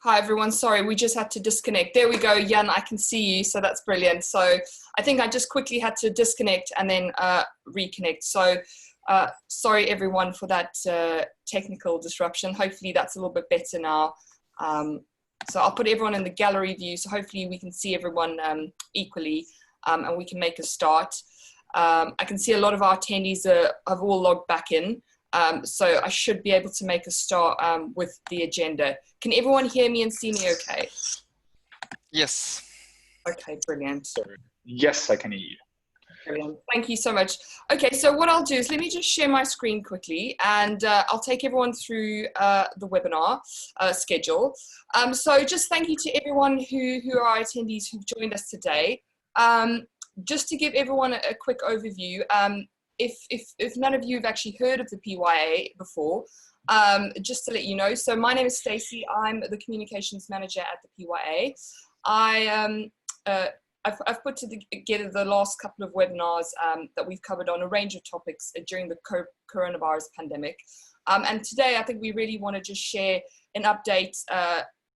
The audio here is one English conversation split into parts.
Hi everyone, sorry, we just had to disconnect. There we go, Jan, I can see you, so that's brilliant. So I think I just quickly had to disconnect and then reconnect. So sorry everyone for that technical disruption. Hopefully that's a little bit better now. So I'll put everyone in the gallery view, so hopefully we can see everyone equally and we can make a start. I can see a lot of our attendees have all logged back in. So I should be able to make a start with the agenda. Can everyone hear me and see me okay? Yes. Okay, brilliant. Yes, I can hear you. Brilliant. Thank you so much. Okay, so what I'll do is let me just share my screen quickly and I'll take everyone through the webinar schedule. So just thank you to everyone who are attendees who've joined us today. Just to give everyone a quick overview, if none of you have actually heard of the PYA before, just to let you know, so my name is Stacey. I'm the communications manager at the PYA. I've put together the last couple of webinars that we've covered on a range of topics during the coronavirus pandemic. And today I think we really want to just share an update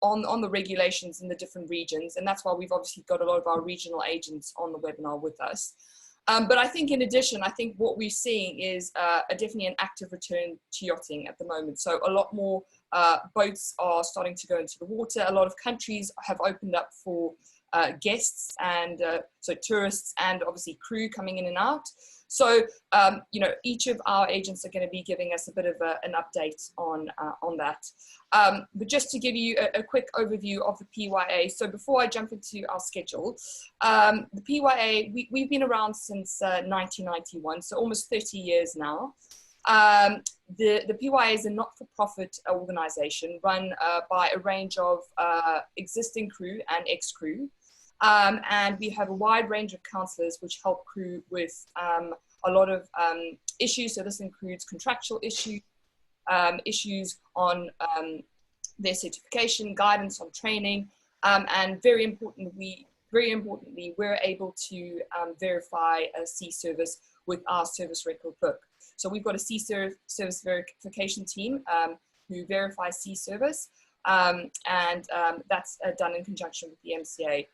on the regulations in the different regions. And that's why we've obviously got a lot of our regional agents on the webinar with us. But I think in addition, I think what we're seeing is definitely an active return to yachting at the moment. So a lot more boats are starting to go into the water. A lot of countries have opened up for guests and so tourists and obviously crew coming in and out. So, you know, each of our agents are going to be giving us a bit of an update on that. But just to give you a quick overview of the PYA. So before I jump into our schedule, the PYA, we've been around since 1991, so almost 30 years now. The PYA is a not-for-profit organization run by a range of existing crew and ex-crew. And we have a wide range of counsellors which help crew with a lot of issues. So this includes contractual issues, issues on their certification, guidance on training, and very importantly, we're able to verify a sea service with our service record book. So we've got a sea service verification team who verifies sea service, and that's done in conjunction with the MCA.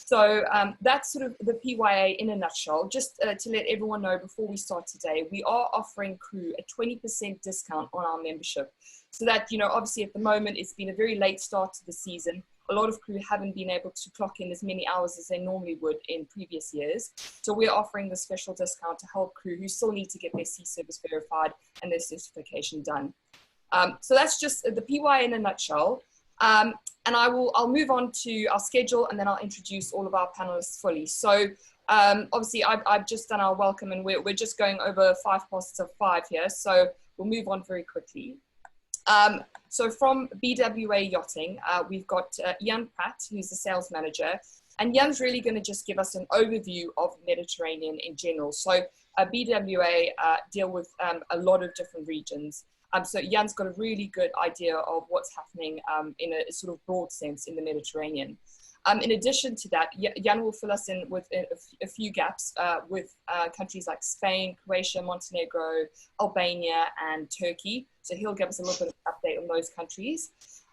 So that's sort of the PYA in a nutshell. Just to let everyone know before we start today, we are offering crew a 20% discount on our membership. So that, you know, obviously at the moment, it's been a very late start to the season. A lot of crew haven't been able to clock in as many hours as they normally would in previous years. So we're offering the special discount to help crew who still need to get their sea service verified and their certification done. So that's just the PYA in a nutshell. And I'll move on to our schedule and then I'll introduce all of our panelists fully. So obviously I've just done our welcome and we're just going over 5:05 here. So we'll move on very quickly. So from BWA Yachting, we've got Jan Pratt, who's the sales manager. And Jan's really going to just give us an overview of the Mediterranean in general. So BWA deal with a lot of different regions. So Jan's got a really good idea of what's happening in a sort of broad sense in the Mediterranean. In addition to that, Jan will fill us in with a few gaps with countries like Spain, Croatia, Montenegro, Albania, and Turkey. So he'll give us a little bit of update on those countries.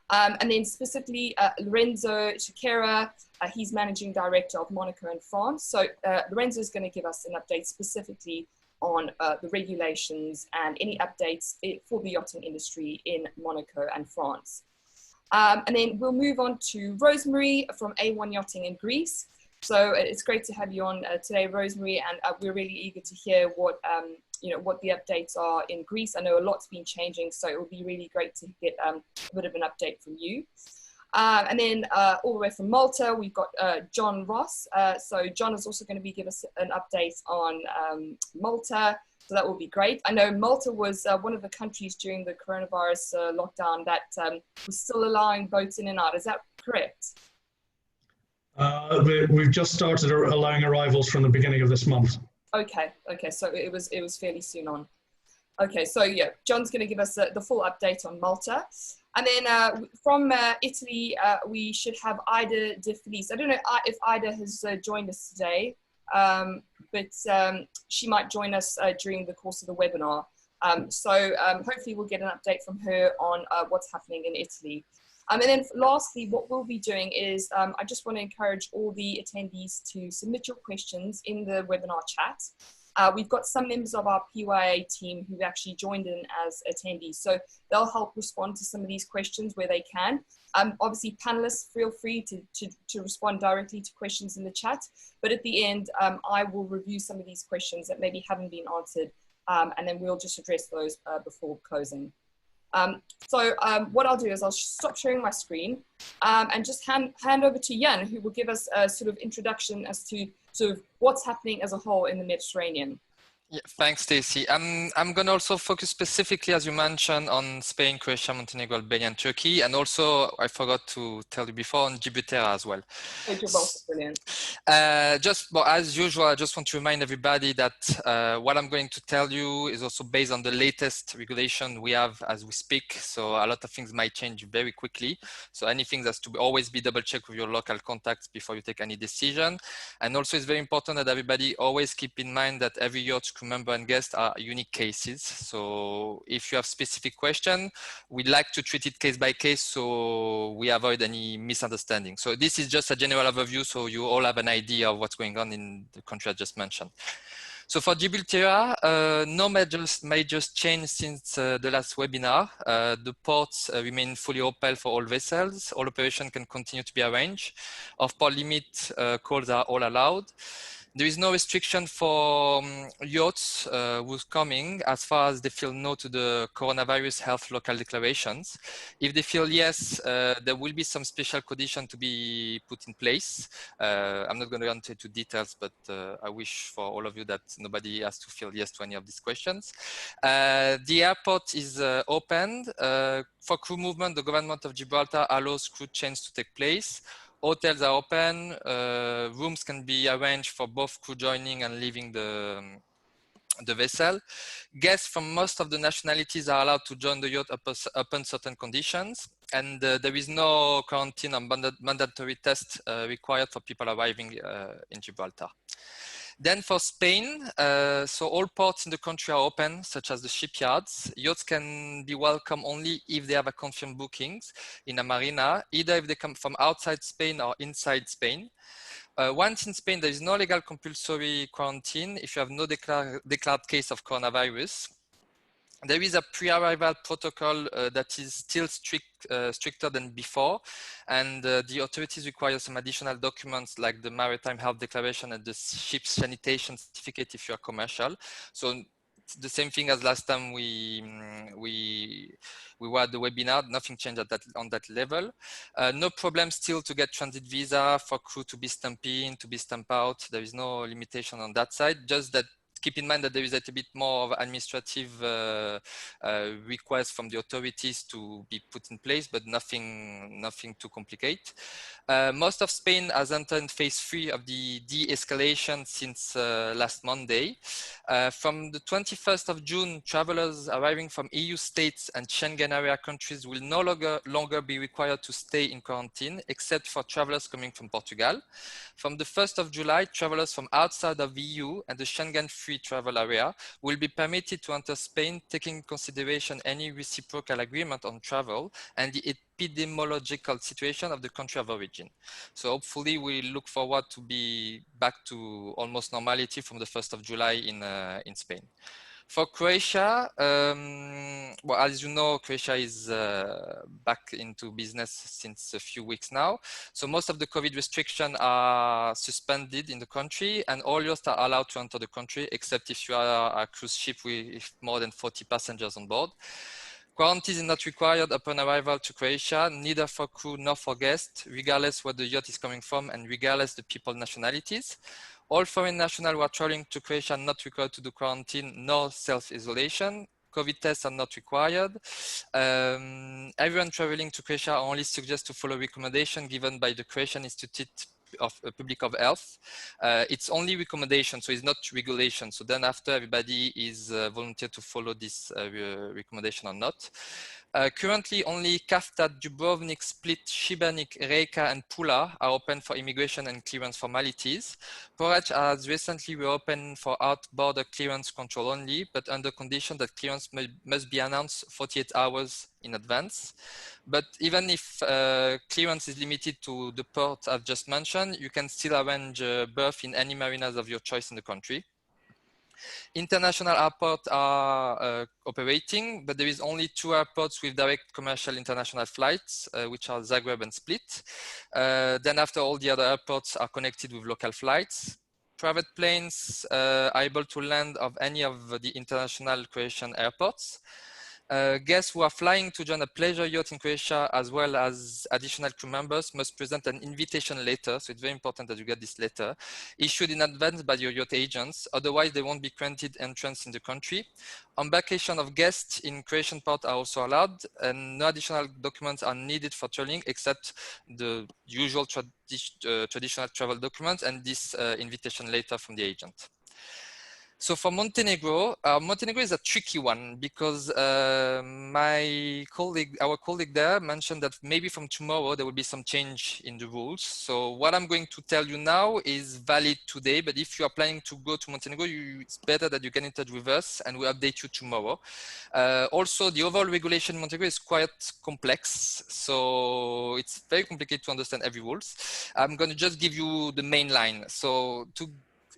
And then specifically, Lorenzo Chiquera, he's managing director of Monaco and France. So Lorenzo is going to give us an update specifically on the regulations and any updates for the yachting industry in Monaco and France. And then we'll move on to Rosemary from A1 Yachting in Greece. So it's great to have you on today, Rosemary, and we're really eager to hear what, you know, what the updates are in Greece. I know a lot's been changing, so it would be really great to get a bit of an update from you. And then all the way from Malta, we've got John Ross. So John is also going to give us an update on Malta. So that will be great. I know Malta was one of the countries during the coronavirus lockdown that was still allowing boats in and out. Is that correct? We've just started allowing arrivals from the beginning of this month. Okay, so it was fairly soon on. Okay, so yeah, John's going to give us the full update on Malta. And then from Italy, we should have Ida De Felice. I don't know if Ida has joined us today, but she might join us during the course of the webinar. So hopefully we'll get an update from her on what's happening in Italy. And then lastly, what we'll be doing is I just want to encourage all the attendees to submit your questions in the webinar chat. We've got some members of our PYA team who've actually joined in as attendees, so they'll help respond to some of these questions where they can. Obviously, panelists, feel free to respond directly to questions in the chat, but at the end, I will review some of these questions that maybe haven't been answered, and then we'll just address those before closing. What I'll do is I'll stop sharing my screen and just hand over to Jan, who will give us a sort of introduction as to sort of what's happening as a whole in the Mediterranean. Yeah, thanks, Stacey. I'm going to also focus specifically, as you mentioned, on Spain, Croatia, Montenegro, Albania, and Turkey. And also, I forgot to tell you before, on Djibouti as well. You're both brilliant. Well, as usual, I just want to remind everybody that what I'm going to tell you is also based on the latest regulation we have as we speak. So a lot of things might change very quickly. So anything has to always be double checked with your local contacts before you take any decision. And also, it's very important that everybody always keep in mind that every yacht crew member and guest are unique cases. So if you have specific question, we'd like to treat it case by case so we avoid any misunderstanding. So this is just a general overview so you all have an idea of what's going on in the country I just mentioned. So for Gibraltar, no major change since the last webinar. The ports remain fully open for all vessels. All operation can continue to be arranged. Off-port limit calls are all allowed. There is no restriction for yachts who's coming as far as they feel no to the coronavirus health local declarations. If they feel yes, there will be some special condition to be put in place. I'm not going to go into details, but I wish for all of you that nobody has to feel yes to any of these questions. The airport is opened. For crew movement, the government of Gibraltar allows crew change to take place. Hotels are open, rooms can be arranged for both crew joining and leaving the vessel. Guests from most of the nationalities are allowed to join the yacht upon certain conditions. And there is no quarantine or mandatory test required for people arriving in Gibraltar. Then for Spain, so all ports in the country are open, such as the shipyards. Yachts can be welcome only if they have a confirmed bookings in a marina, either if they come from outside Spain or inside Spain. Once in Spain, there is no legal compulsory quarantine if you have no declared case of coronavirus. There is a pre-arrival protocol that is still stricter than before, and the authorities require some additional documents like the Maritime Health Declaration and the ship's sanitation certificate if you are commercial. So the same thing as last time we were at the webinar, nothing changed on that level. No problem still to get transit visa for crew to be stamped in, to be stamped out. There is no limitation on that side, just that keep in mind that there is a little bit more of administrative requests from the authorities to be put in place, but nothing too complicated. Most of Spain has entered phase 3 of the de-escalation since last Monday. From the 21st of June, travelers arriving from EU states and Schengen area countries will no longer be required to stay in quarantine, except for travelers coming from Portugal. From the 1st of July, travelers from outside of the EU and the Schengen-free travel area will be permitted to enter Spain, taking into consideration any reciprocal agreement on travel and the epidemiological situation of the country of origin. So hopefully we look forward to be back to almost normality from the 1st of July in Spain. For Croatia, well, as you know, Croatia is back into business since a few weeks now. So most of the COVID restrictions are suspended in the country, and all yachts are allowed to enter the country, except if you are a cruise ship with more than 40 passengers on board. Quarantine is not required upon arrival to Croatia, neither for crew nor for guests, regardless where the yacht is coming from and regardless the people's nationalities. All foreign nationals who are traveling to Croatia are not required to do quarantine nor self-isolation. COVID tests are not required. Everyone traveling to Croatia only suggests to follow recommendation given by the Croatian Institute of Public of Health. It's only recommendation, so it's not regulation. So then after everybody is volunteered to follow this recommendation or not. Currently, only Kaftat, Dubrovnik, Split, Šibenik, Rijeka, and Pula are open for immigration and clearance formalities. Poreč has recently reopened for out-border clearance control only, but under condition that clearance must be announced 48 hours in advance. But even if clearance is limited to the port I've just mentioned, you can still arrange berth in any marinas of your choice in the country. International airports are operating, but there is only 2 airports with direct commercial international flights, which are Zagreb and Split. Then after, all the other airports are connected with local flights. Private planes are able to land of any of the international Croatian airports. Guests who are flying to join a pleasure yacht in Croatia, as well as additional crew members, must present an invitation letter. So it's very important that you get this letter issued in advance by your yacht agents. Otherwise, they won't be granted entrance in the country. Embarkation of guests in Croatian port are also allowed, and no additional documents are needed for traveling except the usual traditional travel documents and this invitation letter from the agent. So for Montenegro, Montenegro is a tricky one because our colleague there mentioned that maybe from tomorrow there will be some change in the rules. So what I'm going to tell you now is valid today, but if you are planning to go to Montenegro, it's better that you get in touch with us and we'll update you tomorrow. Also, the overall regulation in Montenegro is quite complex, so it's very complicated to understand every rules. I'm going to just give you the main line. So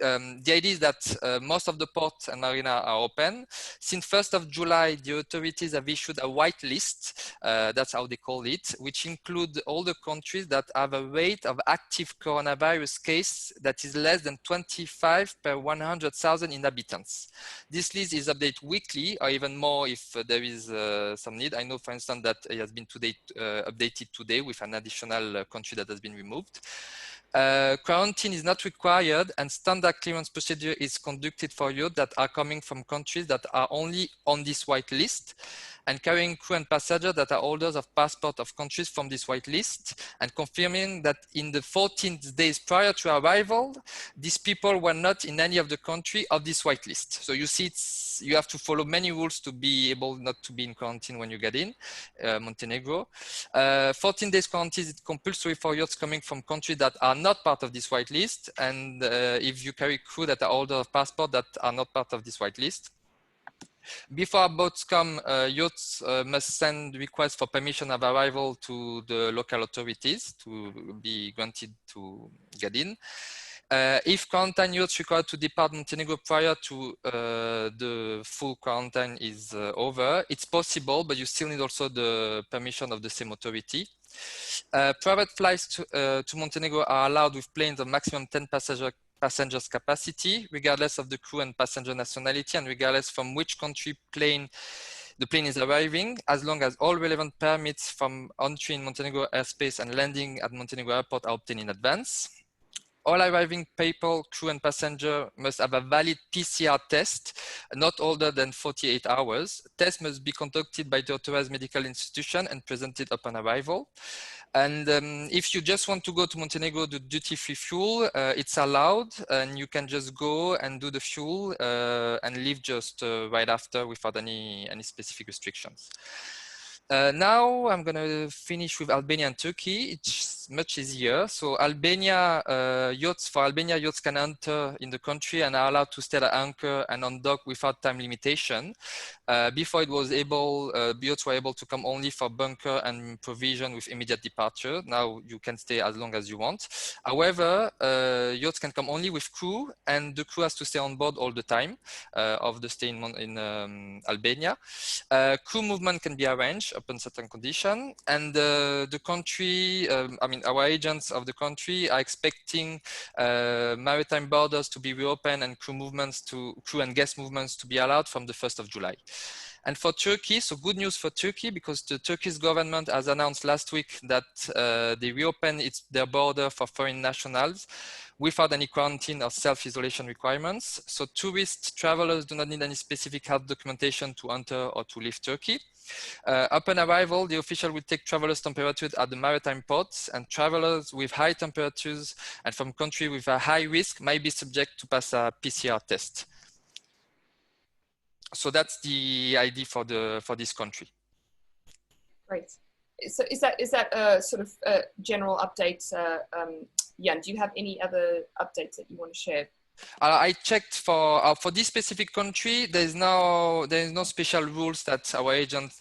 the idea is that most of the ports and marina are open. Since 1st of July, the authorities have issued a white list, that's how they call it, which include all the countries that have a rate of active coronavirus case that is less than 25 per 100,000 inhabitants. This list is updated weekly or even more if there is some need. I know, for instance, that it has been updated today with an additional country that has been removed. Quarantine is not required, and standard clearance procedure is conducted for yachts that are coming from countries that are only on this white list and carrying crew and passengers that are holders of passport of countries from this white list, and confirming that in the 14 days prior to arrival, these people were not in any of the country of this white list. So you see, you have to follow many rules to be able not to be in quarantine when you get in Montenegro. 14 days quarantine is compulsory for yachts coming from countries that are not part of this white list, and if you carry crew that are holders of passport that are not part of this white list. Before boats come, yachts must send requests for permission of arrival to the local authorities to be granted to get in. If quarantine yachts required to depart Montenegro prior to the full quarantine is over, it's possible, but you still need also the permission of the same authority. Private flights to Montenegro are allowed with planes of maximum 10 passengers capacity, regardless of the crew and passenger nationality, and regardless from which country the plane is arriving, as long as all relevant permits from entry in Montenegro airspace and landing at Montenegro airport are obtained in advance. All arriving people, crew and passenger must have a valid PCR test, not older than 48 hours. Test must be conducted by the authorized medical institution and presented upon arrival. And if you just want to go to Montenegro, the duty-free fuel, it's allowed, and you can just go and do the fuel and leave just right after without any specific restrictions. Now I'm going to finish with Albania and Turkey. It's much easier. So Albania yachts can enter in the country and are allowed to stay at anchor and on dock without time limitation. Before it was yachts were able to come only for bunker and provision with immediate departure. Now you can stay as long as you want. However, yachts can come only with crew, and the crew has to stay on board all the time of the stay in Albania. Crew movement can be arranged upon certain condition, and the country, our agents of the country are expecting maritime borders to be reopened and crew and guest movements to be allowed from the 1st of July. And for Turkey, so good news for Turkey, because the Turkish government has announced last week that they reopen their border for foreign nationals without any quarantine or self-isolation requirements. So tourist travelers do not need any specific health documentation to enter or to leave Turkey. Upon arrival, the official will take travelers' temperature at the maritime ports, and travelers with high temperatures and from country with a high risk might be subject to pass a PCR test. So that's the idea for this country. Great. So is that a sort of general update? Jan, do you have any other updates that you want to share? I checked for this specific country. There is no special rules that our agent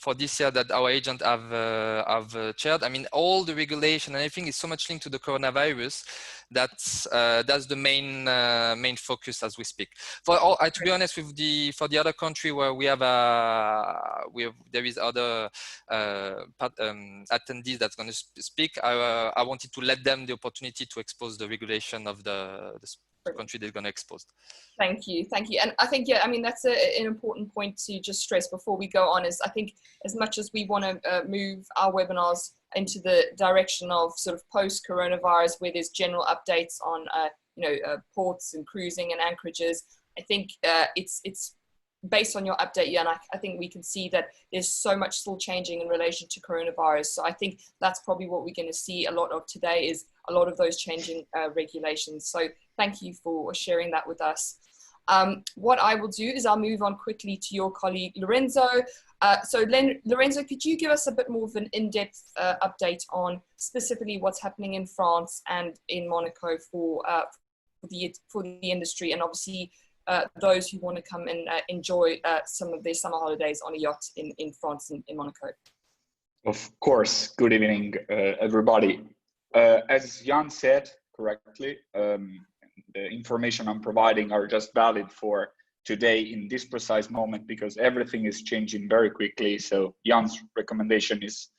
for this year that our agent have shared. I mean, all the regulation and everything is so much linked to the coronavirus that's the main focus as we speak. To be honest, for the other country where there is other attendees that's going to speak, I wanted to let them the opportunity to expose the regulation of the country they're going to expose. Thank you. And I think, yeah, I mean, that's an important point to just stress before we go on, is I think as much as we want to move our webinars into the direction of sort of post-coronavirus, where there's general updates on, ports and cruising and anchorages, I think it's based on your update, Jan, I think we can see that there's so much still changing in relation to coronavirus. So I think that's probably what we're going to see a lot of today, is a lot of those changing regulations. So thank you for sharing that with us. What I will do is I'll move on quickly to your colleague, Lorenzo. Lorenzo, could you give us a bit more of an in-depth update on specifically what's happening in France and in Monaco for the industry, and obviously those who want to come and enjoy some of their summer holidays on a yacht in France and in Monaco? Of course. Good evening, everybody. As Jan said correctly, the information I'm providing are just valid for today in this precise moment, because everything is changing very quickly. So Jan's recommendation is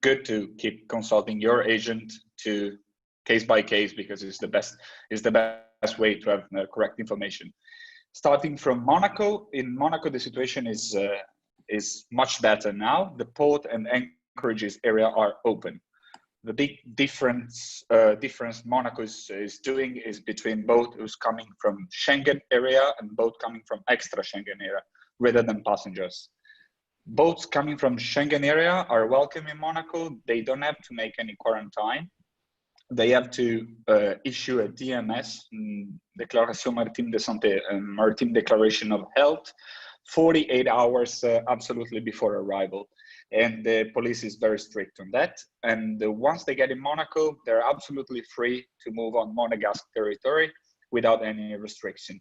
good to keep consulting your agent to case by case, because it's the best way to have correct information. Starting from Monaco, in Monaco the situation is much better now. The port and anchorages area are open. The big difference Monaco is doing is between boat who's coming from Schengen area and boat coming from extra Schengen area, rather than passengers. Boats coming from Schengen area are welcome in Monaco. They don't have to make any quarantine. They have to issue a DMS, Déclaration Maritime de Santé, Maritime Declaration of Health, 48 hours absolutely before arrival. And the police is very strict on that. And once they get in Monaco, they're absolutely free to move on Monegasque territory without any restriction.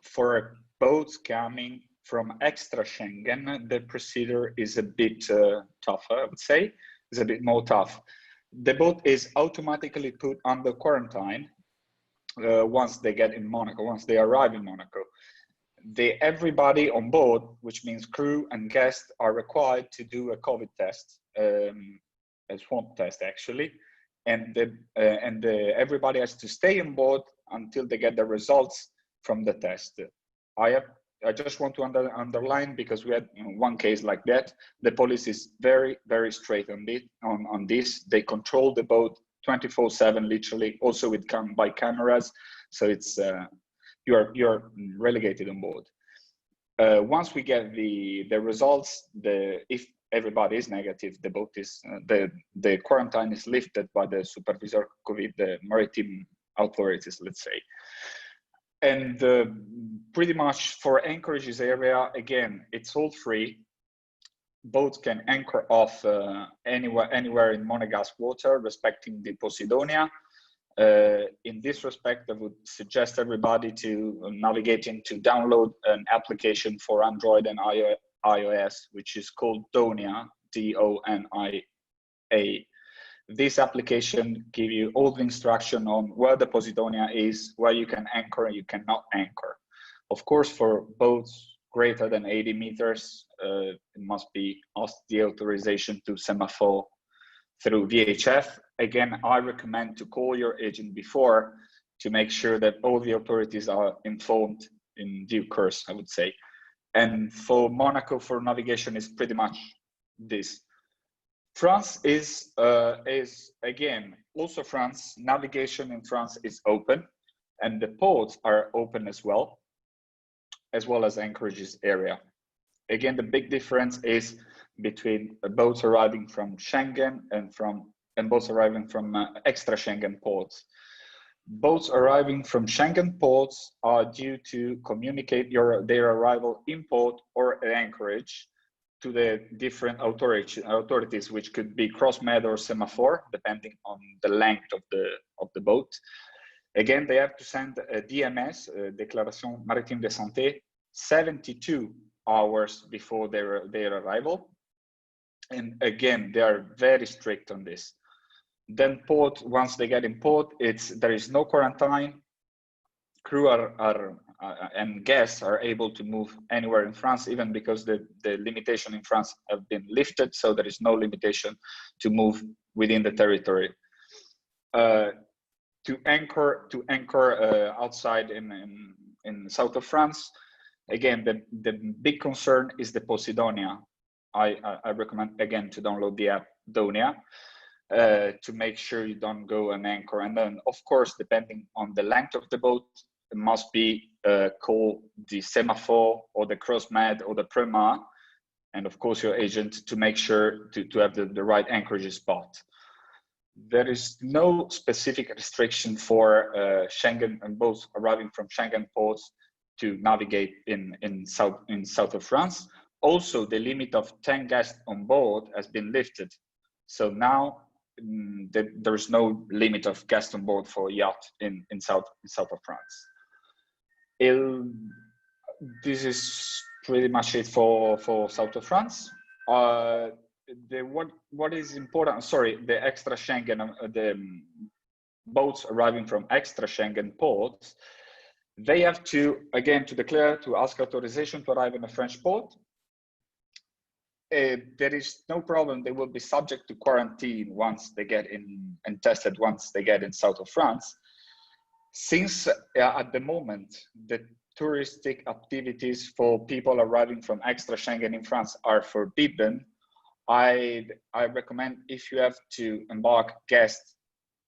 For boats coming from extra Schengen, the procedure is a bit tougher, I would say. It's a bit more tough. The boat is automatically put under quarantine once they get in Monaco, once they arrive in Monaco. Everybody on board, which means crew and guests, are required to do a COVID test, a swab test actually, and everybody has to stay on board until they get the results from the test. I just want to underline, because we had one case like that. The police is very, very straight on this. They control the boat 24/7, literally, also by cameras. So it's you're relegated on board. Once we get the results, if everybody is negative, the boat is the quarantine is lifted by the supervisor COVID, the maritime authorities, let's say. And pretty much for anchorages area, again, it's all free. Boats can anchor off anywhere in Monegasque water, respecting the Posidonia. In this respect, I would suggest everybody to download an application for Android and iOS, which is called Donia, D-O-N-I-A. This application gives you all the instruction on where the Posidonia is, where you can anchor and you cannot anchor. Of course, for boats greater than 80 meters, it must be asked the authorization to semaphore through VHF. Again, I recommend to call your agent before to make sure that all the authorities are informed in due course, I would say. And for Monaco, for navigation is pretty much this. France is again, also France, navigation in France is open, and the ports are open as well as anchorages area. Again, the big difference is between boats arriving from Schengen and boats arriving from extra Schengen ports. Boats arriving from Schengen ports are due to communicate their arrival in port or at anchorage to the different authorities, which could be cross-med or semaphore, depending on the length of the boat. Again, they have to send a DMS, Déclaration Maritime de Santé, 72 hours before their arrival. And again, they are very strict on this. Then port, once they get in port, there is no quarantine. Crew and guests are able to move anywhere in France, even because the limitation in France have been lifted, so there is no limitation to move within the territory. To anchor outside in south of France, again, the big concern is the Posidonia. I recommend again to download the app Donia to make sure you don't go and anchor. And then, of course, depending on the length of the boat, it must be called the semaphore or the cross-med or the prema, and of course your agent, to make sure to have the right anchorage spot. There is no specific restriction for Schengen and boats arriving from Schengen ports to navigate in south of France. Also, the limit of 10 guests on board has been lifted. So now there is no limit of guests on board for a yacht in south of France. This is pretty much it for south of France. What is important? Sorry, the extra Schengen, the boats arriving from extra Schengen ports, they have to declare, to ask authorization to arrive in a French port. There is no problem. They will be subject to quarantine once they get in and tested once they get in south of France. Since at the moment, the touristic activities for people arriving from extra Schengen in France are forbidden, I recommend, if you have to embark guests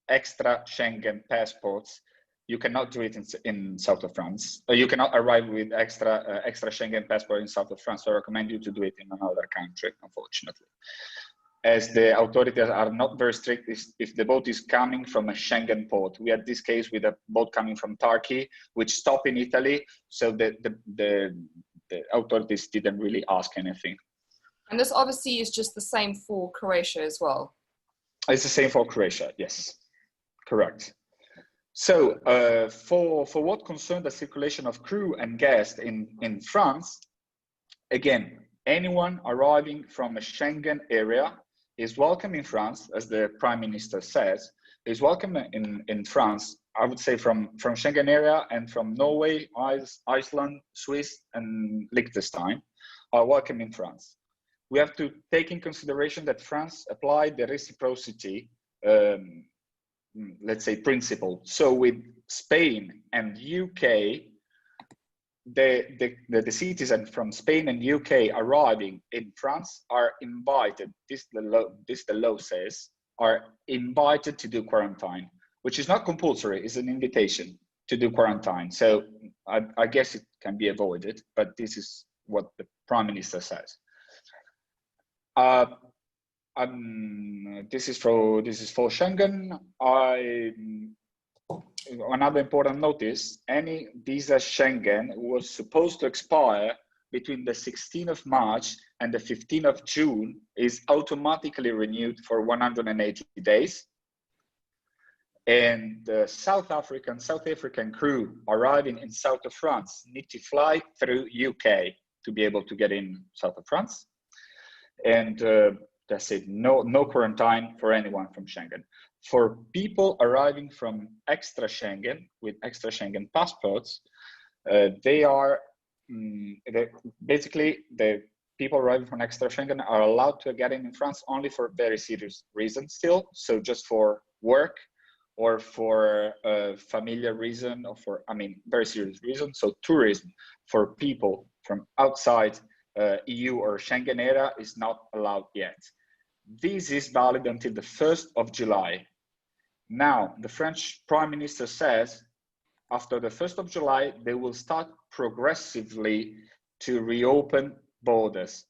extra Schengen passports, you cannot do it in south of France. You cannot arrive with extra Schengen passport in south of France. So I recommend you to do it in another country, unfortunately. As the authorities are not very strict if the boat is coming from a Schengen port. We had this case with a boat coming from Turkey, which stopped in Italy. So the authorities didn't really ask anything. And this obviously is just the same for Croatia as well. It's the same for Croatia, yes, correct. So for what concerns the circulation of crew and guests in France, again, anyone arriving from a Schengen area is welcome in France, as the Prime Minister says, is welcome in France, I would say from Schengen area and from Norway, Iceland, Swiss, and Liechtenstein are welcome in France. We have to take in consideration that France applied the reciprocity let's say principle. So with Spain and UK, the citizens from Spain and UK arriving in France are invited, the law says, are invited to do quarantine, which is not compulsory, it's an invitation to do quarantine. So I guess it can be avoided, but this is what the Prime Minister says. This is for Schengen. Another important notice: any visa Schengen was supposed to expire between the 16th of March and the 15th of June is automatically renewed for 180 days. And the South African crew arriving in south of France need to fly through UK to be able to get in south of France. And that's it, no quarantine for anyone from Schengen. For people arriving from extra Schengen with extra Schengen passports, basically the people arriving from extra Schengen are allowed to get in France only for very serious reasons still. So just for work or for a familiar reason or for, very serious reasons. So tourism for people from outside EU or Schengen area is not allowed yet. This is valid until the 1st of July. Now, the French Prime Minister says after the 1st of July, they will start progressively to reopen borders.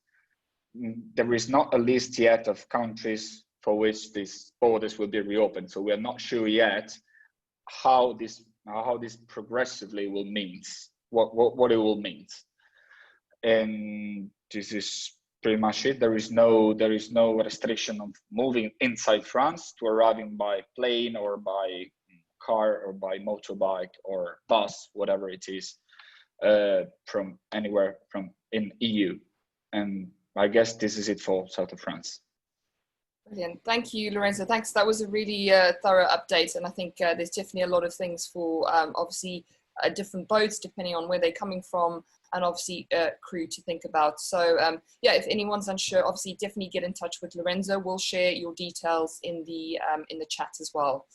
There is not a list yet of countries for which these borders will be reopened. So we are not sure yet how this progressively will mean, what it will mean. And this is pretty much it. There is no restriction of moving inside France to arriving by plane or by car or by motorbike or bus, whatever it is, from anywhere from in EU. And I guess this is it for south of France. Brilliant. Thank you, Lorenzo. Thanks. That was a really thorough update. And I think there's definitely a lot of things for obviously different boats, depending on where they're coming from, and obviously crew to think about. So yeah, if anyone's unsure, obviously definitely get in touch with Lorenzo. We'll share your details in the chat as well.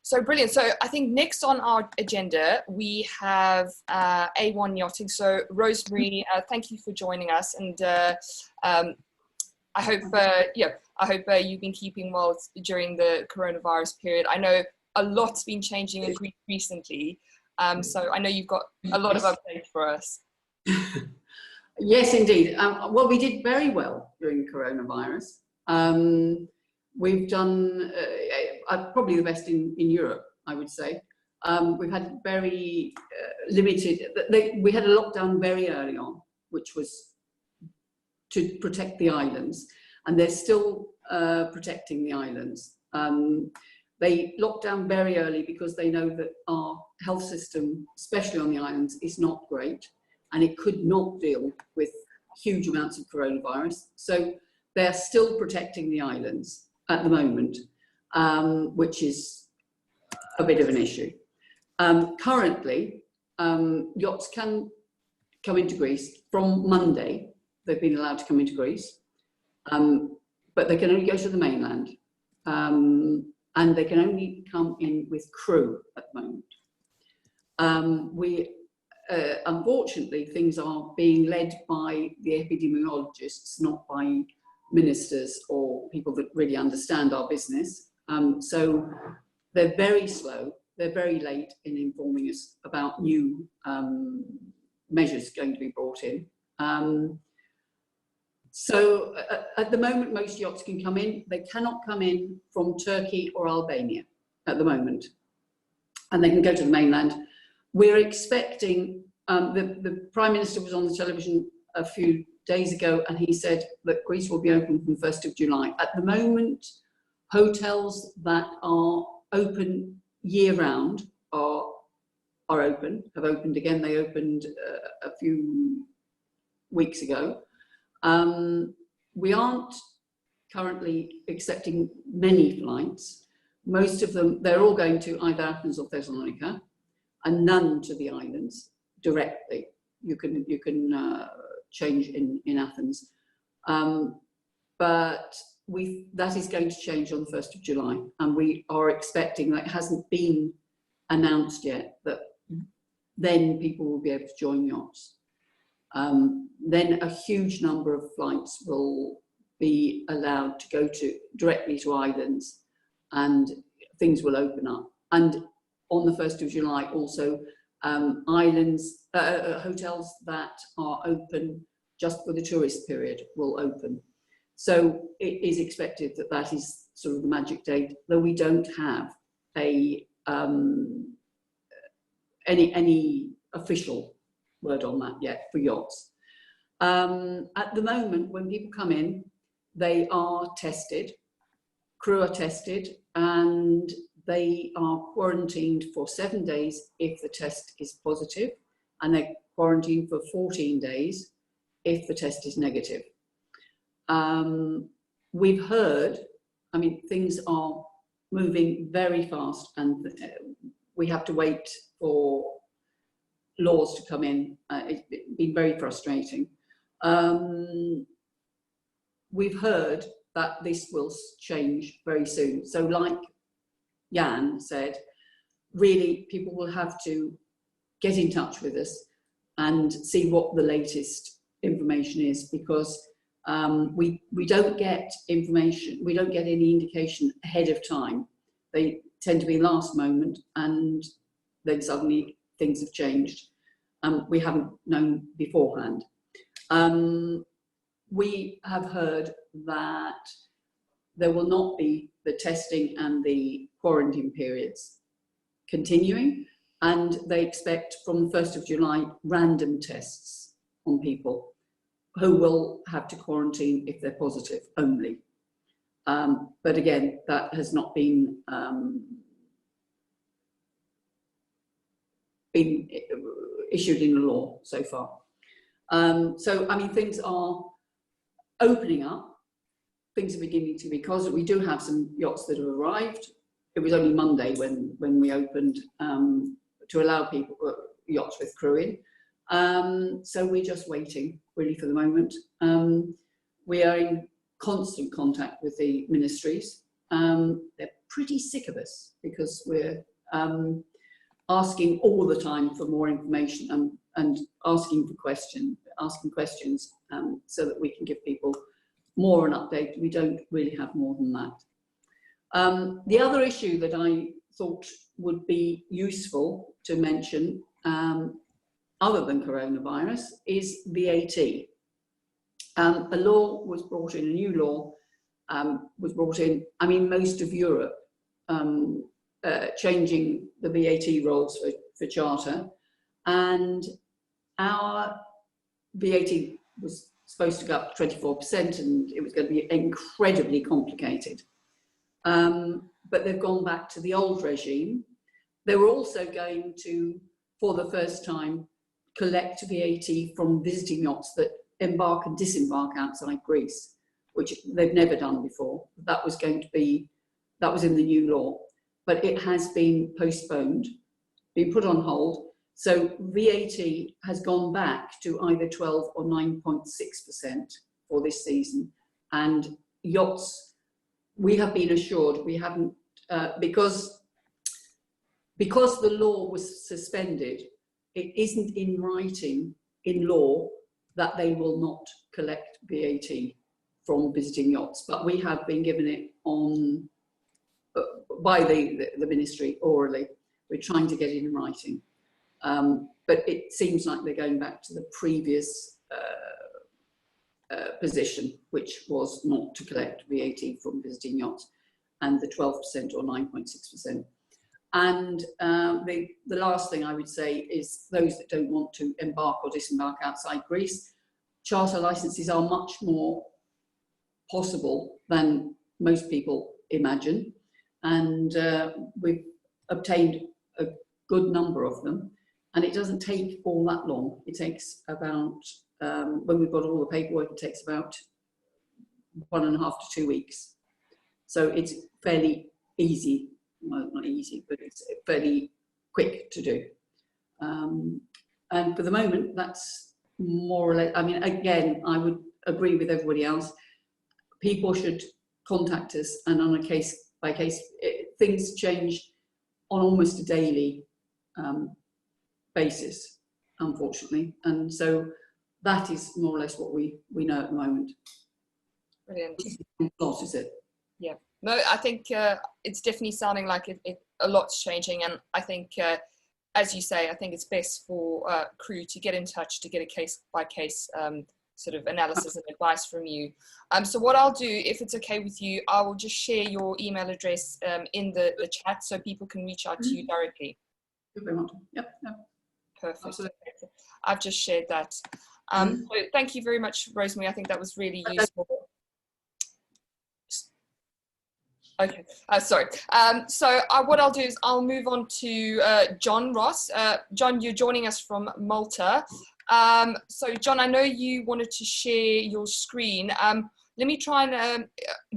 So brilliant. So I think next on our agenda, we have A1 Yachting. So Rosemary, thank you for joining us. And I hope, you've been keeping well during the coronavirus period. I know a lot's been changing in Greece recently. So I know you've got a lot of updates for us. Yes, indeed. Well, we did very well during coronavirus. We've done probably the best in Europe, I would say. We've had very limited, we had a lockdown very early on, which was to protect the islands, and they're still protecting the islands. They locked down very early because they know that our health system, especially on the islands, is not great, and it could not deal with huge amounts of coronavirus. So they're still protecting the islands at the moment, which is a bit of an issue. Currently, yachts can come into Greece from Monday. They've been allowed to come into Greece, but they can only go to the mainland, and they can only come in with crew at the moment. Unfortunately, things are being led by the epidemiologists, not by ministers or people that really understand our business. So they're very slow, they're very late in informing us about new measures going to be brought in. So at the moment, most yachts can come in. They cannot come in from Turkey or Albania at the moment, and they can go to the mainland. We're expecting, the Prime Minister was on the television a few days ago, and he said that Greece will be open from the 1st of July. At the moment, hotels that are open year-round are open, have opened again. They opened a few weeks ago. We aren't currently accepting many flights. Most of them, they're all going to either Athens or Thessalonica, and none to the islands directly. You can change in Athens, but that is going to change on the 1st of July, and we are expecting, that it hasn't been announced yet, that then people will be able to join yachts. Then a huge number of flights will be allowed to go directly to islands, and things will open up. And on the 1st of July also, islands, hotels that are open just for the tourist period will open. So it is expected that that is sort of the magic date, though we don't have any official word on that yet for yachts. At the moment, when people come in, they are tested, crew are tested, and they are quarantined for 7 days if the test is positive, and they're quarantined for 14 days if the test is negative. We've heard, I mean, things are moving very fast, and we have to wait for laws to come in. It's been very frustrating. We've heard that this will change very soon. So like Jan said, really people will have to get in touch with us and see what the latest information is, because we don't get information, we don't get any indication ahead of time. They tend to be last moment, and then suddenly things have changed. We haven't known beforehand. We have heard that there will not be the testing and the quarantine periods continuing, and they expect from the 1st of July random tests on people who will have to quarantine if they're positive only. But again, that has not been issued in the law so far. So, I mean, things are opening up. Things are beginning to be closed. We do have some yachts that have arrived. It was only Monday when we opened to allow people, yachts with crew in. So we're just waiting, really, for the moment. We are in constant contact with the ministries. They're pretty sick of us because we're asking all the time for more information and asking questions so that we can give people more an update. We don't really have more than that. The other issue that I thought would be useful to mention, other than coronavirus, is VAT. A law was brought in, a new law was brought in, I mean, most of Europe, changing the VAT rolls for charter, and our VAT was supposed to go up to 24%, and it was going to be incredibly complicated. But they've gone back to the old regime. They were also going to, for the first time, collect VAT from visiting yachts that embark and disembark outside Greece, which they've never done before. That was going to be, that was in the new law, but it has been postponed, been put on hold. So VAT has gone back to either 12 or 9.6% for this season. And yachts, we have been assured, we haven't, because the law was suspended, it isn't in writing in law that they will not collect VAT from visiting yachts, but we have been given it on by the ministry orally. We're trying to get it in writing. But it seems like they're going back to the previous position, which was not to collect VAT from visiting yachts, and the 12% or 9.6%. And the last thing I would say is those that don't want to embark or disembark outside Greece, charter licenses are much more possible than most people imagine. And we've obtained a good number of them. And it doesn't take all that long. It takes about, when we've got all the paperwork, it takes about 1.5 to 2 weeks. So it's fairly easy, well, not easy, but it's fairly quick to do. And for the moment, that's more or less, I mean, again, I would agree with everybody else. People should contact us, and on a case by case, things change on almost a daily basis, unfortunately, and so that is more or less what we know at the moment. Brilliant. Lot, is it? Yeah. No, I think it's definitely sounding like a lot's changing, and I think, as you say, I think it's best for crew to get in touch to get a case by case sort of analysis and advice from you. So what I'll do, if it's okay with you, I will just share your email address in the chat so people can reach out to you directly. Yep. Perfect. Absolutely. I've just shared that. So thank you very much, Rosemary. I think that was really useful. Okay, sorry. So what I'll do is I'll move on to John Ross. John, you're joining us from Malta. So John, I know you wanted to share your screen. Let me try and,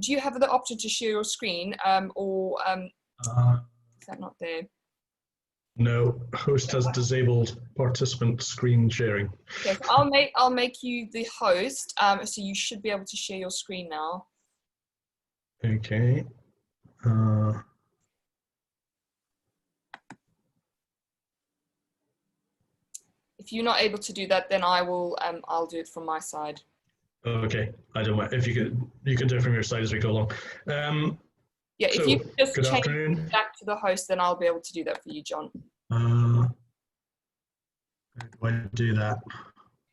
do you have the option to share your screen or is that not there? No, host has disabled participant screen sharing. Okay, so I'll make you the host, so you should be able to share your screen now. Okay. If you're not able to do that, then I will. I'll do it from my side. Okay, I don't mind. If you can do it from your side as we go along. Yeah, if you just good change afternoon. back to the host, then I'll be able to do that for you, John. How do I do that?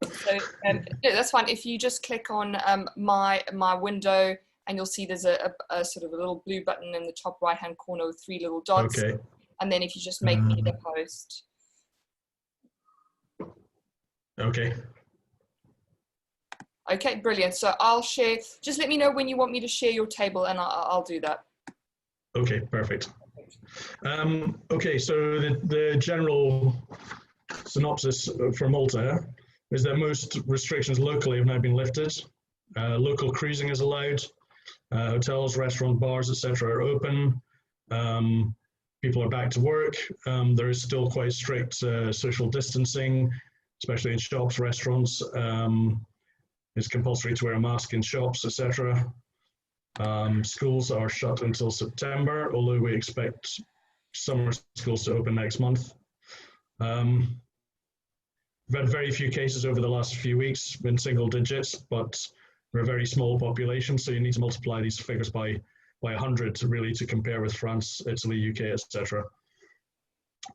So yeah, that's fine. If you just click on my window, and you'll see there's a sort of a little blue button in the top right hand corner with 3 little dots. Okay. And then if you just make me the host. Okay. Okay, brilliant. So I'll share, just let me know when you want me to share your table and I'll do that. Okay, perfect. Okay, so the general synopsis for Malta is that most restrictions locally have now been lifted. Local cruising is allowed. Hotels, restaurants, bars, etc. are open. People are back to work. There is still quite strict social distancing, especially in shops, restaurants. It's compulsory to wear a mask in shops, etc. Schools are shut until September, although we expect summer schools to open next month. We've had very few cases over the last few weeks, in single digits, but we're a very small population, so you need to multiply these figures by 100 to compare with France, Italy, UK, etc.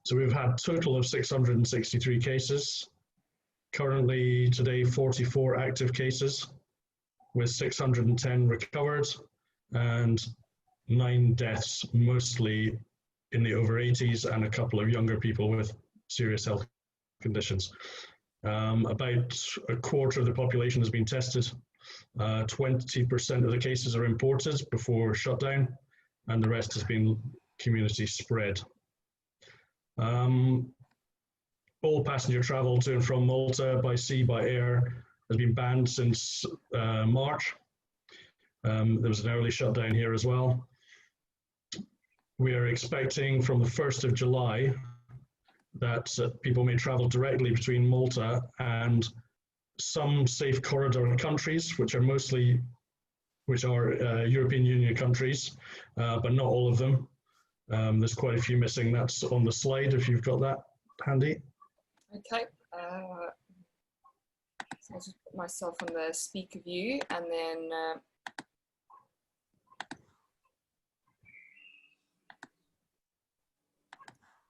So we've had a total of 663 cases. Currently, today, 44 active cases, with 610 recovered and 9 deaths, mostly in the over 80s and a couple of younger people with serious health conditions. About a quarter of the population has been tested. 20% of the cases are imported before shutdown, and the rest has been community spread. All passenger travel to and from Malta by sea, by air, has been banned since March. There was an early shutdown here as well. We are expecting from the 1st of July that people may travel directly between Malta and some safe corridor countries, which are European Union countries, but not all of them. There's quite a few missing. That's on the slide if you've got that handy. Okay. So I'll just put myself on the speaker view and then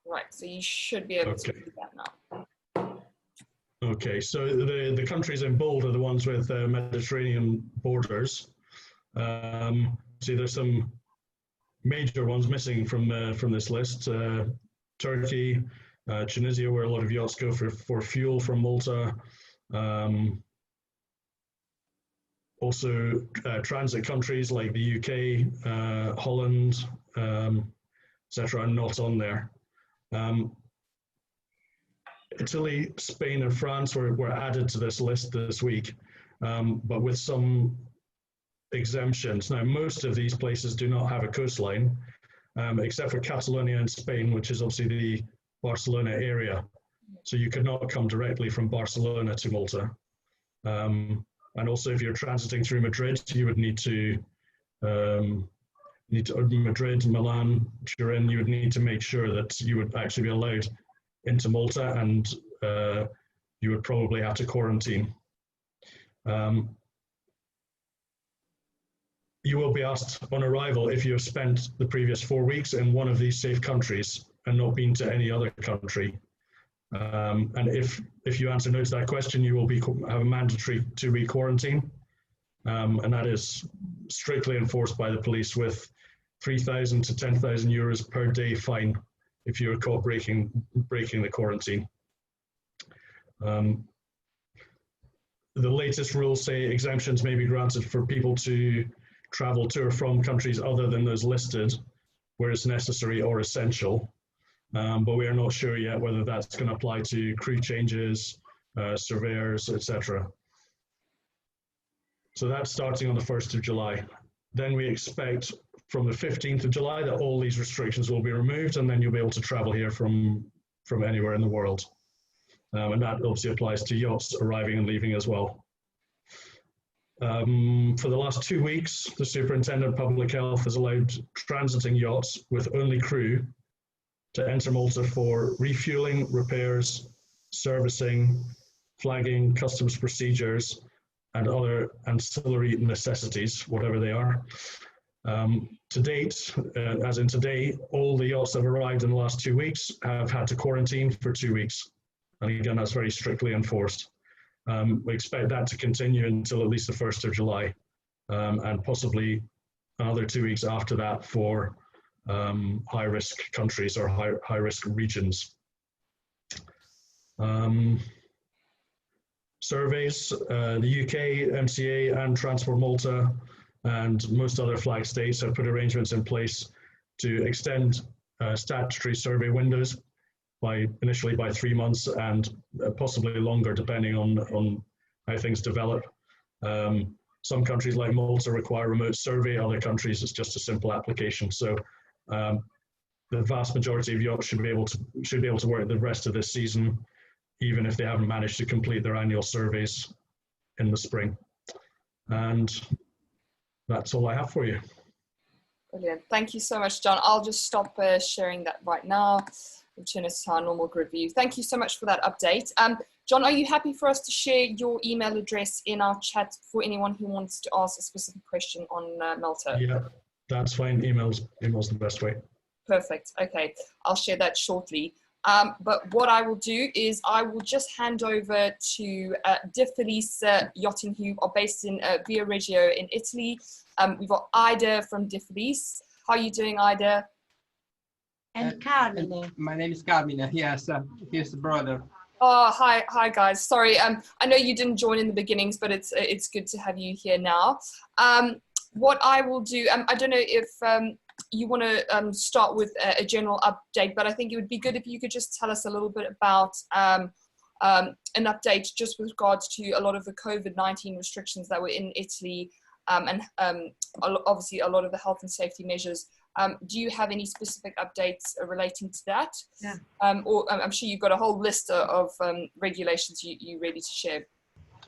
right, so you should be able to do that now. Okay, so the countries in bold are the ones with Mediterranean borders. See, there's some major ones missing from this list. Turkey, Tunisia, where a lot of yachts go for fuel from Malta. Also, transit countries like the UK, Holland, etc. are not on there. Italy, Spain, and France were added to this list this week, but with some exemptions. Now, most of these places do not have a coastline, except for Catalonia and Spain, which is obviously the Barcelona area. So you could not come directly from Barcelona to Malta. And also, if you're transiting through Madrid, you would need to Madrid, Milan, Turin. You would need to make sure that you would actually be allowed into Malta, and you would probably have to quarantine. You will be asked on arrival if you have spent the previous 4 weeks in one of these safe countries and not been to any other country. And if you answer no to that question, you will have a mandatory 2-week quarantine. And that is strictly enforced by the police with 3,000 to 10,000 euros per day fine if you're caught breaking the quarantine. The latest rules say exemptions may be granted for people to travel to or from countries other than those listed where it's necessary or essential. But we are not sure yet whether that's going to apply to crew changes, surveyors, etc. So that's starting on the 1st of July. Then we expect from the 15th of July that all these restrictions will be removed, and then you'll be able to travel here from anywhere in the world. And that obviously applies to yachts arriving and leaving as well. For the last 2 weeks, the Superintendent of Public Health has allowed transiting yachts with only crew to enter Malta for refueling, repairs, servicing, flagging, customs procedures, and other ancillary necessities, whatever they are. To date, as in today, all the yachts that have arrived in the last 2 weeks have had to quarantine for 2 weeks. And again, that's very strictly enforced. We expect that to continue until at least the 1st of July, and possibly another 2 weeks after that for high-risk countries or high-risk regions. surveys. The UK, MCA and Transport Malta and most other flag states have put arrangements in place to extend statutory survey windows initially by 3 months and possibly longer depending on how things develop. Some countries like Malta require remote survey, other countries it's just a simple application. So the vast majority of yachts should be able to work the rest of this season, even if they haven't managed to complete their annual surveys in the spring. And that's all I have for you. Brilliant. Thank you so much, John. I'll just stop sharing that right now. Return us to our normal grid view. Thank you so much for that update. John, are you happy for us to share your email address in our chat for anyone who wants to ask a specific question on Malta? Yeah, that's fine. Email's the best way. Perfect. Okay, I'll share that shortly. But what I will do is I will just hand over to De Felice Yachting, who are based in Via Reggio in Italy. We've got Ida from De Felice. How are you doing, Ida? And Carmine. My name is Carmine. Yes, here's the brother. Oh, hi guys. Sorry, I know you didn't join in the beginnings, but it's good to have you here now. What I will do, I don't know if you want to start with a general update, but I think it would be good if you could just tell us a little bit about an update just with regards to a lot of the COVID-19 restrictions that were in Italy, and obviously a lot of the health and safety measures. Do you have any specific updates relating to that? Yeah. Or I'm sure you've got a whole list of regulations you're ready to share.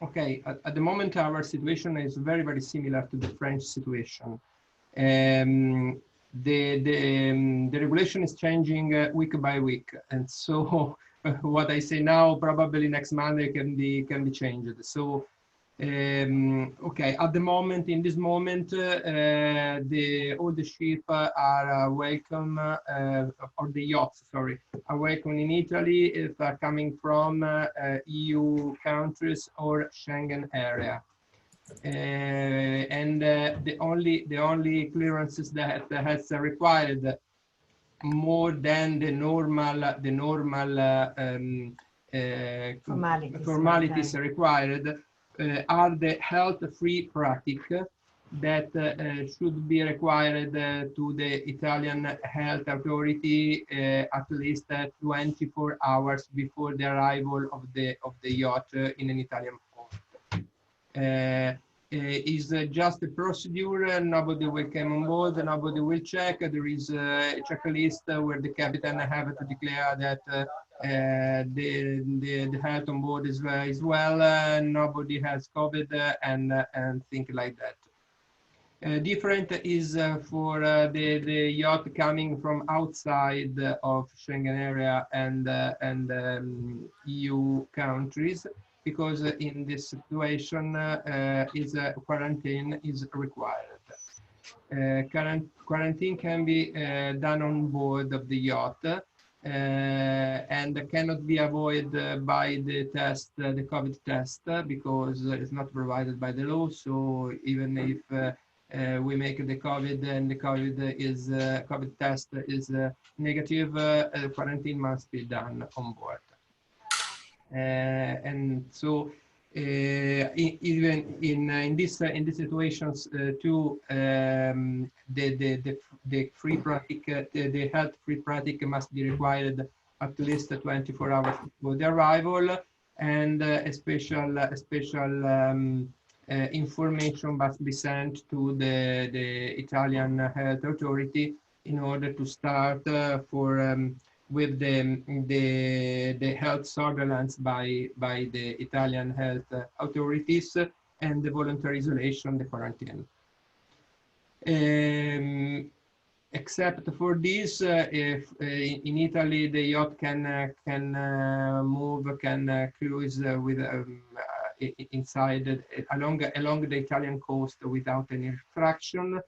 Okay, at the moment our situation is very, very similar to the French situation. The regulation is changing week by week, and so what I say now probably next Monday can be changed. So okay, at the moment, in this moment, all the ships are welcome, or the yachts, sorry, are welcome in Italy if are coming from EU countries or Schengen area. And the only clearances that has required more than the normal formalities required are the health-free practice that should be required to the Italian health authority at least 24 hours before the arrival of the yacht in an Italian port. Is just a procedure. Nobody will come on board. Nobody will check. There is a checklist where the captain have to declare that the health on board is well. Nobody has COVID and things like that. Different is for the yacht coming from outside of Schengen area and EU countries, because in this situation quarantine is required. Quarantine can be done on board of the yacht and cannot be avoided by the test, the COVID test, because it's not provided by the law. So even if we make the COVID and the COVID test is negative, quarantine must be done on board. And so even in these situations too, the free practice, the health free practice must be required at least 24 hours before the arrival, and a special information must be sent to the Italian health authority in order to start with the health surveillance by the Italian health authorities and the voluntary isolation, the quarantine. Except for this, if in Italy the yacht can cruise with inside along the Italian coast without any restriction.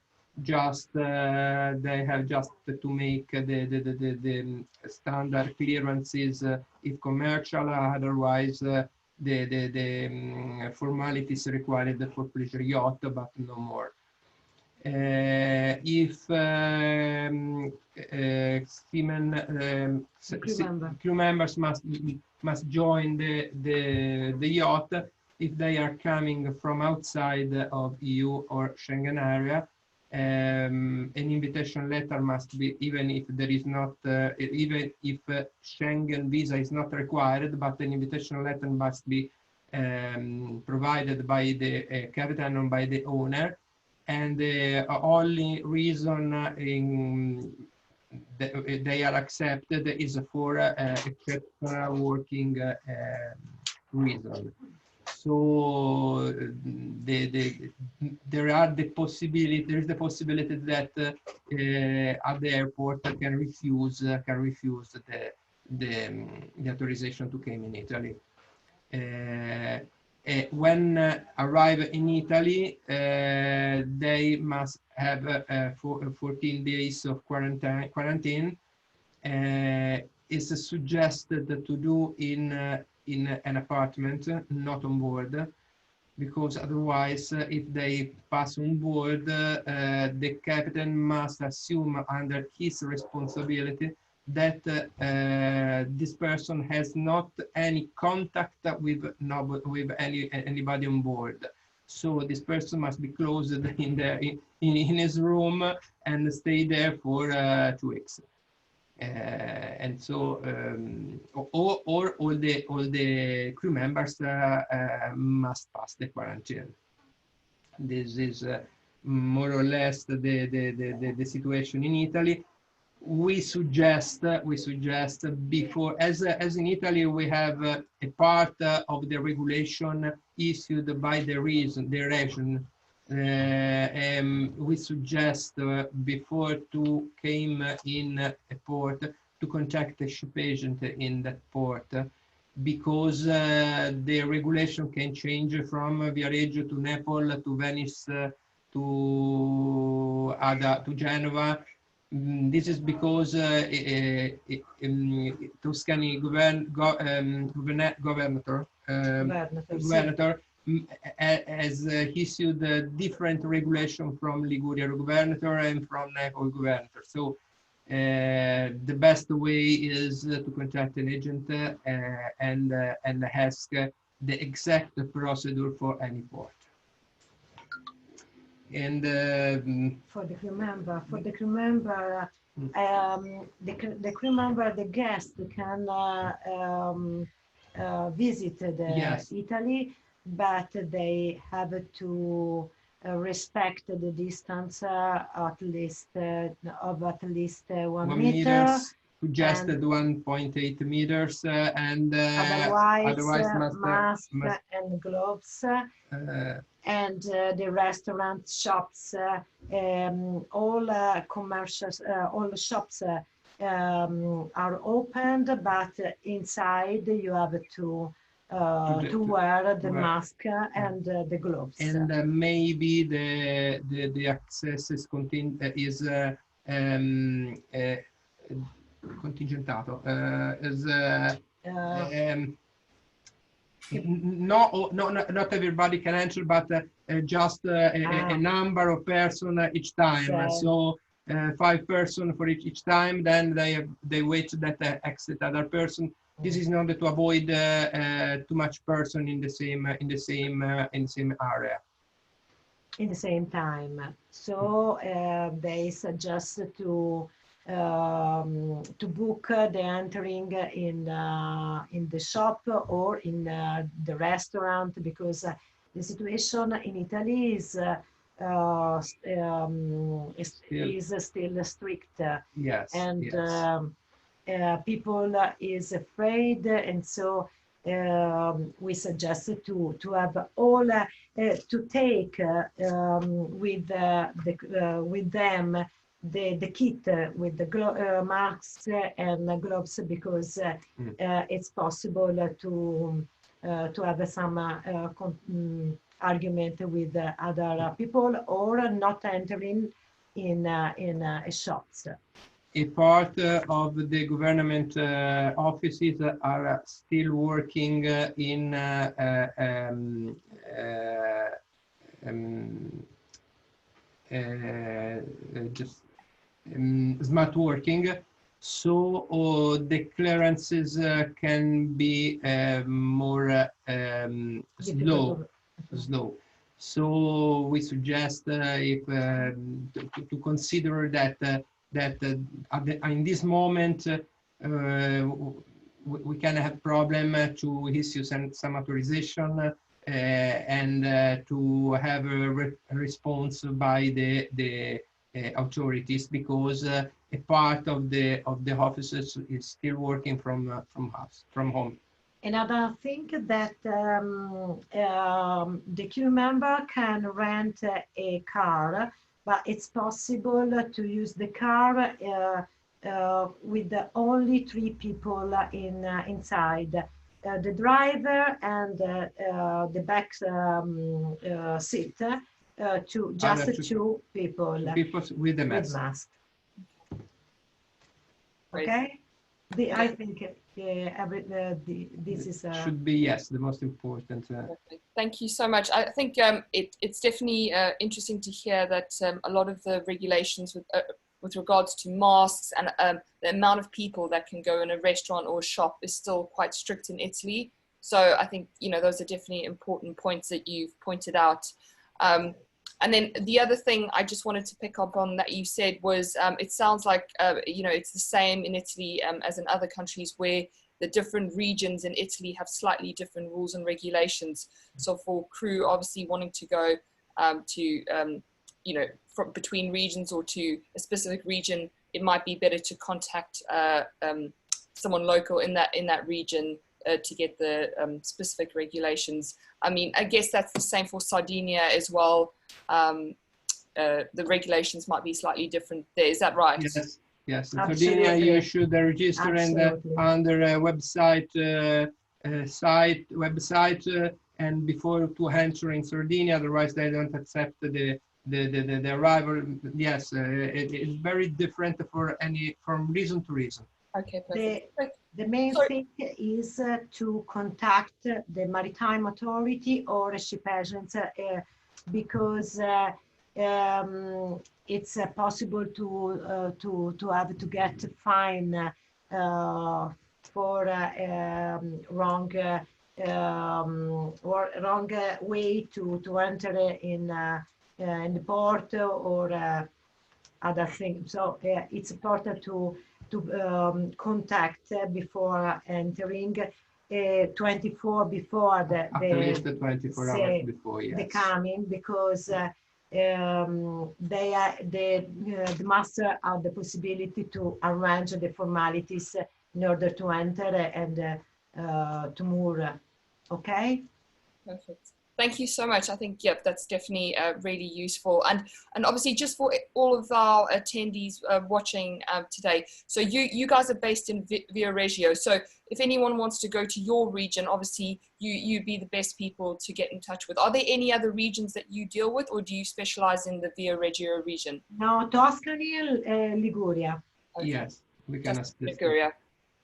Just they have just to make the standard clearances if commercial, otherwise the formalities required for pleasure yacht, but no more. If crew members must must join the yacht if they are coming from outside of EU or Schengen area. An invitation letter must be, even if there is not, even if Schengen visa is not required, but an invitation letter must be provided by the captain or by the owner. And the only reason they are accepted is for exceptional working reason. So there is the possibility that at the airport can refuse the authorization to come in Italy. When arrive in Italy, they must have 14 days of quarantine. It's suggested to do in an apartment, not on board, because otherwise, if they pass on board, the captain must assume under his responsibility that this person has not any contact with anybody on board. So this person must be closed in his room and stay there for 2 weeks. And so all the crew members must pass the quarantine. This is more or less the situation in Italy. We suggest before, as in Italy, we have a part of the regulation issued by the region. We suggest before to came in a port to contact the ship agent in that port, because the regulation can change from Viareggio to Naples to Venice to Genova. This is because Tuscany governor has issued a different regulation from Liguria governor and from Naples governor. So the best way is to contact an agent and ask the exact procedure for any port. And for the crew member, the crew member, the guest can visit Italy, but they have to respect the distance at least 1 meter. Suggested 1.8 meters, and otherwise mask and gloves. And the restaurant, shops, all commercials, all the shops are opened, but inside you have to wear the mask and the gloves. And maybe the access is contingentato. Not everybody can enter, but just a number of persons each time. So 5 persons for each time. Then they wait that exit other person. This is in order to avoid too much person in the same area. In the same time. So they suggest to book the entering in the shop or in the restaurant, because the situation in Italy is still strict. Yes. And yes. People is afraid, and so we suggest to have all to take with them the kit with the masks and gloves, because it's possible to have some argument with other people or not entering in shops. A part of the government offices are still working in smart working. so the clearances can be more slow. So we suggest if to consider that in this moment we can have problem to issue some authorization and to have a response by the authorities, because a part of the officers is still working from home. Another thing that the crew member can rent a car, but it's possible to use the car with only 3 people inside. The driver and the back seat to just 2 people. People with the mask. Okay, I think this is should be, yes, the most important. Thank you so much. I think it's definitely interesting to hear that a lot of the regulations with regards to masks and the amount of people that can go in a restaurant or a shop is still quite strict in Italy. So I think, you know, those are definitely important points that you've pointed out. And then the other thing I just wanted to pick up on that you said was, it sounds like, you know, it's the same in Italy as in other countries, where the different regions in Italy have slightly different rules and regulations. So for crew obviously wanting to go you know, between regions or to a specific region, it might be better to contact someone local in that region to get the specific regulations. I mean, I guess that's the same for Sardinia as well. The regulations might be slightly different there. Is that right? Yes, yes. In Absolutely. Sardinia, you should register under a website, and before to enter in Sardinia, otherwise they don't accept the arrival. Yes, it is very different from region to region. Okay, perfect. The main thing is to contact the maritime authority or ship agents because it's possible to have to get a fine for wrong way to enter in the port or other things. So it's important to contact before entering 24 before at least 24 hours before, yes. the coming, because the master have the possibility to arrange the formalities in order to enter and to moor. Okay. Perfect. Thank you so much. I think, yep, that's definitely really useful. And obviously just for all of our attendees watching today, so you guys are based in Viareggio. So if anyone wants to go to your region, obviously you'd be the best people to get in touch with. Are there any other regions that you deal with, or do you specialize in the Viareggio region? No, Tuscany and Liguria. Okay. Yes, we can assist. Liguria.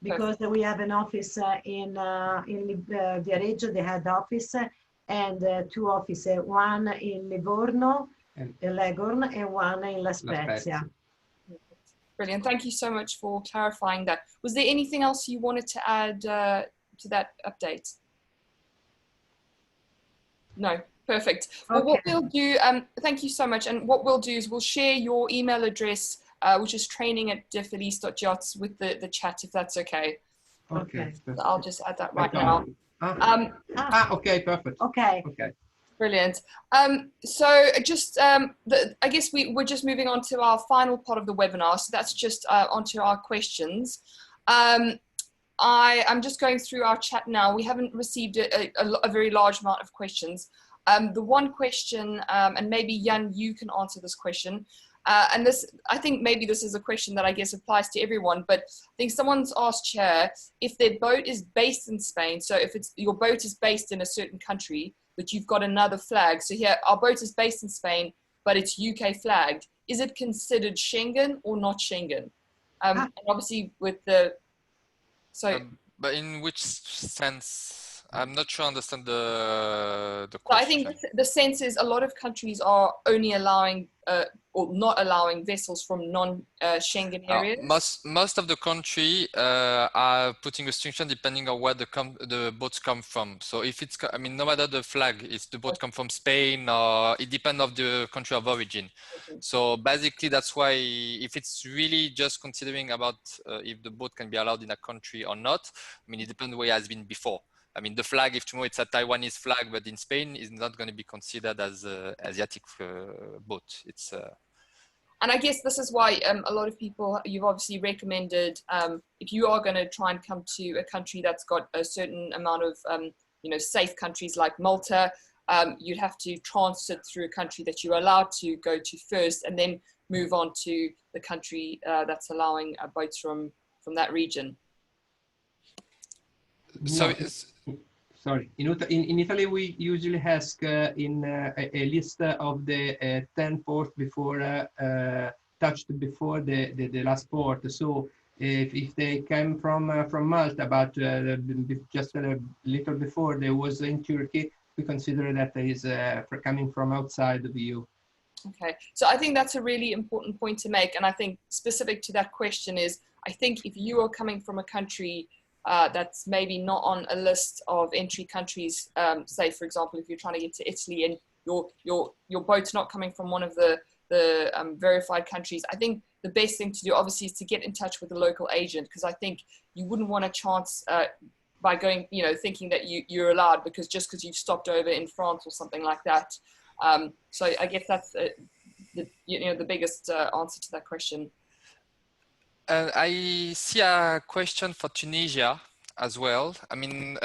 Because we have an office in Viareggio, the head office, and 2 offices, one in Livorno, Leghorn, and one in La Spezia. Brilliant. Thank you so much for clarifying that. Was there anything else you wanted to add to that update? No, perfect. Okay. Well, what we'll do, thank you so much. And what we'll do is we'll share your email address, which is training@defelice.yachts, with the chat, if that's okay. Okay. So I'll just add that right now. Okay, perfect. Okay. Brilliant. So just, I guess we're just moving on to our final part of the webinar. So that's just onto our questions. I'm just going through our chat now. We haven't received a very large amount of questions. The one question, and maybe Jan, you can answer this question. And this, I think maybe this is a question that I guess applies to everyone, but I think someone's asked Chair, if their boat is based in Spain, so if your boat is based in a certain country, but you've got another flag. So here, our boat is based in Spain, but it's UK flagged. Is it considered Schengen or not Schengen? And obviously with the, so. But in which sense? I'm not sure I understand the So question. I think the sense is a lot of countries are only allowing or not allowing vessels from non-Schengen areas. Most of the country are putting restriction depending on where the boats come from. So if it's, I mean, no matter the flag, if the boat come from Spain or it depends on the country of origin. Okay. So basically that's why if it's really just considering about if the boat can be allowed in a country or not, I mean, it depends where it has been before. I mean, the flag, if tomorrow it's a Taiwanese flag, but in Spain, is not going to be considered as an Asiatic boat. It's and I guess this is why a lot of people, you've obviously recommended, if you are going to try and come to a country that's got a certain amount of, you know, safe countries like Malta, you'd have to transit through a country that you're allowed to go to first, and then move on to the country that's allowing boats from that region. so. Sorry, in Italy, we usually ask in a list of the 10 ports before touched before the last port. So if they came from Malta, but just a little before they was in Turkey, we consider that is coming from outside the EU. Okay, so I think that's a really important point to make, and I think specific to that question is, I think if you are coming from a country that's maybe not on a list of entry countries, say for example if you're trying to get to Italy and your boat's not coming from one of the verified countries, I think the best thing to do obviously is to get in touch with the local agent, because I think you wouldn't want a chance by going, you know, thinking that you're allowed because you've stopped over in France or something like that. So I guess that's the biggest answer to that question. I see a question for Tunisia as well. I mean,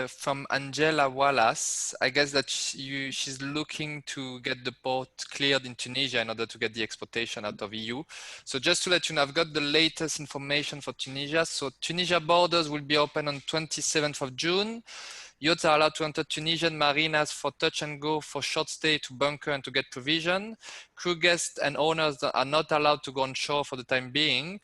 from Angela Wallace. I guess that she's looking to get the port cleared in Tunisia in order to get the exportation out of EU. So just to let you know, I've got the latest information for Tunisia. So Tunisia borders will be open on 27th of June. Yachts are allowed to enter Tunisian marinas for touch and go, for short stay, to bunker and to get provision. Crew guests and owners are not allowed to go on shore for the time being.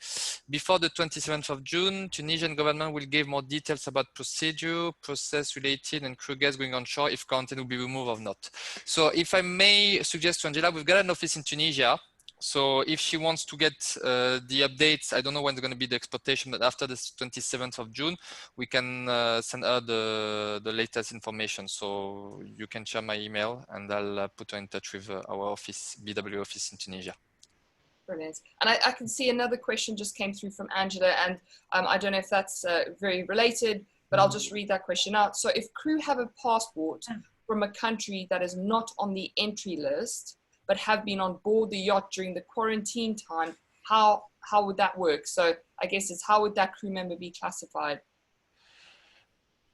Before the 27th of June, Tunisian government will give more details about process related and crew guests going on shore, if quarantine will be removed or not. So if I may suggest to Angela, we've got an office in Tunisia. So if she wants to get the updates, I don't know when it's going to be the exportation, but after the 27th of June, we can send her the latest information. So you can share my email and I'll put her in touch with our office, BW office in Tunisia. Brilliant. And I can see another question just came through from Angela, and I don't know if that's very related, but I'll just read that question out. So if crew have a passport from a country that is not on the entry list, but have been on board the yacht during the quarantine time, how would that work? So I guess it's how would that crew member be classified?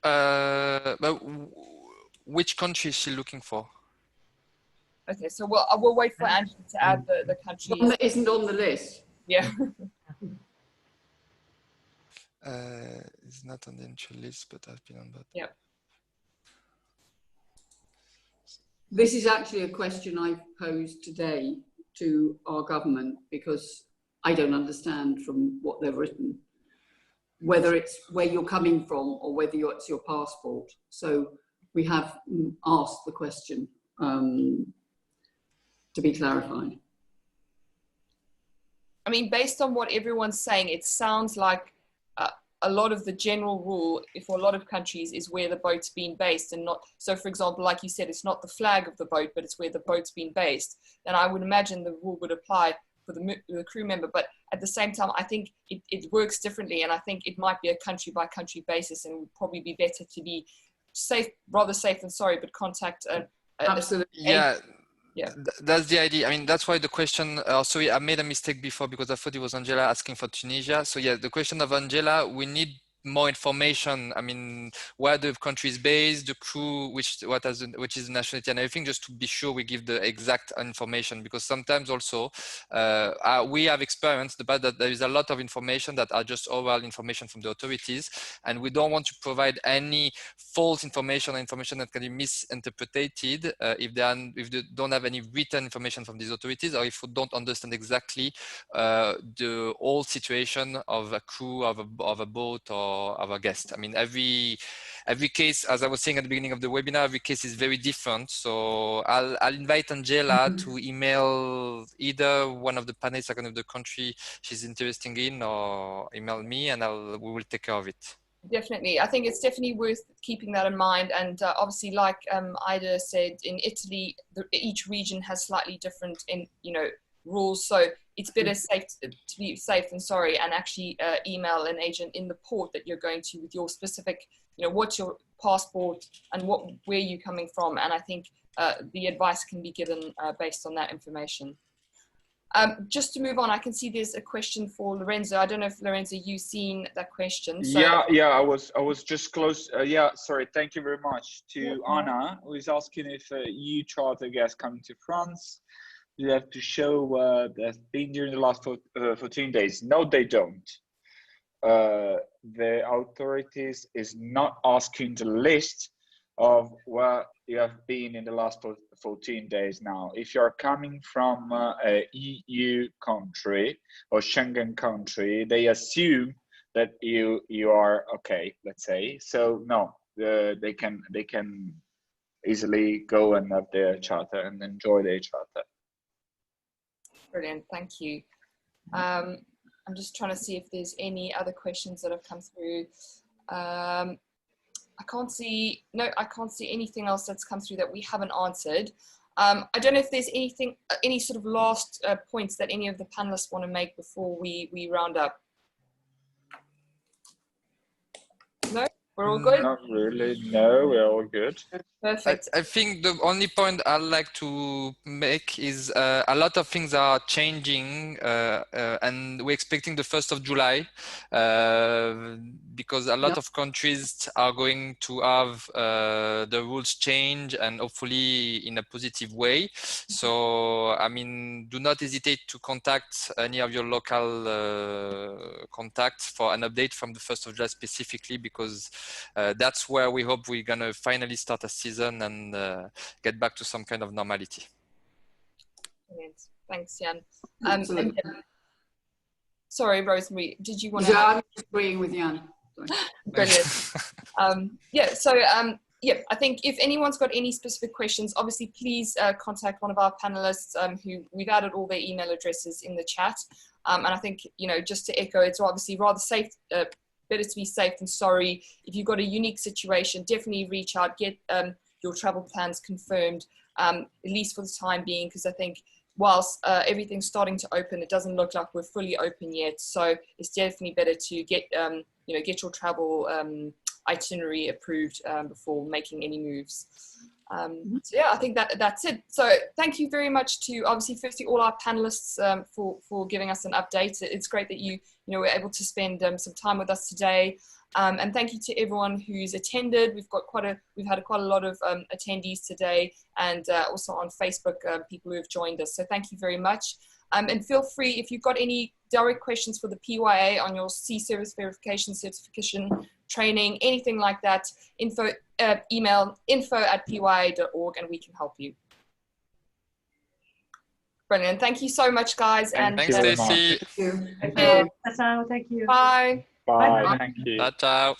But which country is she looking for? Okay, so we'll wait for Angela to add the countries. One that isn't on the list. Yeah. It's not on the entry list, but I've been on that. Yeah. This is actually a question I've posed today to our government, because I don't understand from what they've written whether it's where you're coming from or whether it's your passport. So we have asked the question to be clarified. I mean, based on what everyone's saying, it sounds like a lot of the general rule for a lot of countries is where the boat's been based, and not, so for example, like you said, it's not the flag of the boat, but it's where the boat's been based. Then I would imagine the rule would apply for the crew member. But at the same time, I think it works differently, and I think it might be a country by country basis, and it would probably be better to be rather safe than sorry, but contact Absolutely. Yeah, that's the idea. I mean, that's why the question, sorry, I made a mistake before because I thought it was Angela asking for Tunisia. So yeah, the question of Angela, we need more information. I mean, where the country is based, the crew, which is the nationality and everything, just to be sure we give the exact information, because sometimes also we have experienced that there is a lot of information that are just oral information from the authorities, and we don't want to provide any false information or information that can be misinterpreted if they don't have any written information from these authorities, or if we don't understand exactly the whole situation of a crew of a boat or our guest. I mean, every case, as I was saying at the beginning of the webinar, every case is very different. So I'll invite Angela to email either one of the panelists, like of the country she's interested in, or email me, and we will take care of it. Definitely. I think it's definitely worth keeping that in mind. And obviously, like Ida said, in Italy, each region has slightly different, rules. So it's better to be safe than sorry, and actually email an agent in the port that you're going to with your specific, what's your passport and where you're coming from. And I think the advice can be given based on that information. Just to move on, I can see there's a question for Lorenzo. I don't know if Lorenzo, you've seen that question. So yeah, I was just close. Yeah, sorry. Thank you very much to Anna, who is asking if EU charter guests coming to France, you have to show they've been during the last 14 days. No, they don't. The authorities is not asking the list of where you have been in the last 14 days now. If you're coming from a EU country or Schengen country, they assume that you are okay, let's say. So no, they can easily go and have their charter and enjoy their charter. Brilliant, thank you. I'm just trying to see if there's any other questions that have come through. I can't see anything else that's come through that we haven't answered. I don't know if there's any sort of last points that any of the panelists want to make before we round up. No, we're all good? Not really, no, we're all good. Perfect. I think the only point I'd like to make is a lot of things are changing and we're expecting the 1st of July because a lot of countries are going to have the rules change, and hopefully in a positive way. So, I mean, do not hesitate to contact any of your local contacts for an update from the 1st of July specifically, because that's where we hope we're going to finally start a season and get back to some kind of normality. Brilliant. Thanks, Jan. Sorry, Rosemary, did you want to? Yeah, I'm agreeing with Jan. Brilliant. I think if anyone's got any specific questions, obviously please contact one of our panelists who we've added all their email addresses in the chat. And I think, just to echo, it's obviously rather safe, better to be safe than sorry. If you've got a unique situation, definitely reach out, get your travel plans confirmed, at least for the time being, because I think whilst everything's starting to open, it doesn't look like we're fully open yet. So it's definitely better to get your travel itinerary approved before making any moves. So yeah, I think that's it. So thank you very much to obviously firstly all our panelists for giving us an update. It's great that you were able to spend some time with us today. And thank you to everyone who's attended. We've had quite a lot of attendees today, and also on Facebook, people who have joined us. So thank you very much. And feel free, if you've got any direct questions for the PYA on your sea service verification certification training, anything like that, email info@pya.org and we can help you. Brilliant. Thank you so much, guys. Thanks, Stacey. Thank you. Thank you. Bye. Bye. Thank you. Ciao, ciao.